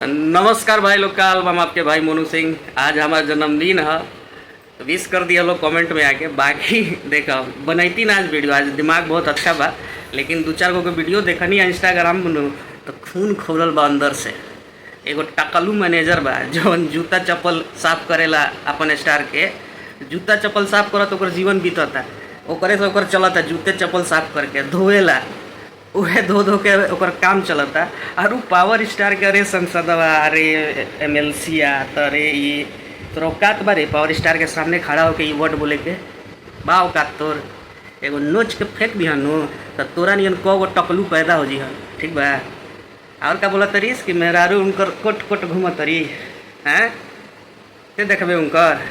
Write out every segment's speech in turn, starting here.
नमस्कार भाई लोग, का हम आपके भाई मोनू सिंह। आज हमारा जन्मदिन है तो विश कर दिया लोग कमेंट में आके। बाकी देखा बनैती ना आज वीडियो, आज दिमाग बहुत अच्छा बा, लेकिन दो चार गो के वीडियो देखनी इंस्टाग्राम में तो खून खोलल बा अंदर से। एगो टकलू मैनेजर बा जौन जूता चप्पल साफ करेला अपन स्टार के। जूता चप्पल साफ करत ओकर जीवन बीतता, ओकरे से ओकर चलता जूते चप्पल साफ करके धोएला, उहे धो धो के ओकर काम चलता। और पावर स्टार के अरे संसदवा अरे MLC आ तो अरे ये तो औकात बारे पावर स्टार के सामने खड़ा होके ये वर्ड बोले के बा औकात तोर। एगो नोच के फेंक दिहन नो तो तोरा नियन कगो टकलू पैदा हो जिहन, ठीक बा। और का बोला तरीस कि मेहरारू उनकर कोट कोट घूम तरी हैं, ते देखबे उनकर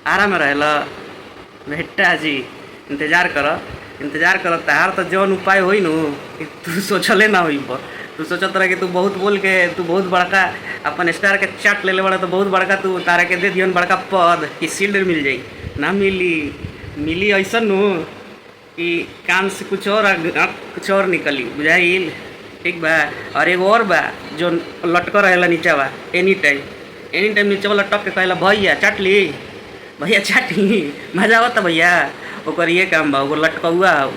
आराम रहेला। बेटा जी इंतजार कर तहार तो जौन उपाय होई नु तू सोचले ना होई पर तू सोचत रह कि तू बहुत बोल के तू बहुत बड़का अपन स्टार के चाट ले बड़ा तो बहुत बड़का तू तारा के दे दियन बड़का पद कि शील्ड मिल जाई। ना मिली ऐसा नु कि कान से कुछ और निकली, बुझाइल, ठीक बा। और एगो और बा जो लटक रहेला नीचा बा एनी टाइम नीचे वाला लटक के कहला भैया चाट ली, भैया चाटी मजा आवता भैया। ओकर ये काम बा, ओकर लटकौआ हो।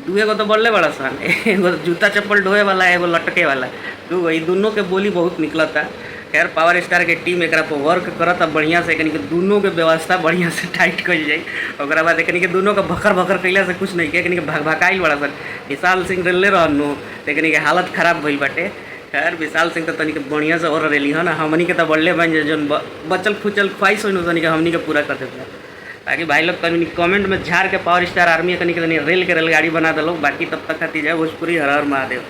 दुए गो तो बढ़ले बड़ा सन, एगो जूता चप्पल ढोए वाला, एगो लटके वाला, दूगो ई दोनों के बोली बहुत निकलता। खैर पावर स्टार के टीम एक पर वर्क करता बढ़िया से, कनी के दोनों के व्यवस्था बढ़िया से टाइट कर जाए। ओकरा बाद कनी के दोनों के भकर कैला से कुछ नहीं के, कनी के भकाइल बड़ा सन। विशाल सिंह रेले रहनु तो कनी के हालत खराब भइल बाटे। खैर विशाल सिंह तो तनिक बढ़िया से और रेली है ना, हमनी के तो बढ़ले बन जाए जौन बचल खुचल ख्वाहिश हो तनिक हमनी के पूरा कर देता। ताकि भाई लोग तनी कमेंट में झाड़ के पावर स्टार आर्मी कनी रेल के रेलगाड़ी बना दलो। बाकी तब तक खाती जाए भोजपुरी हर हर महादेव।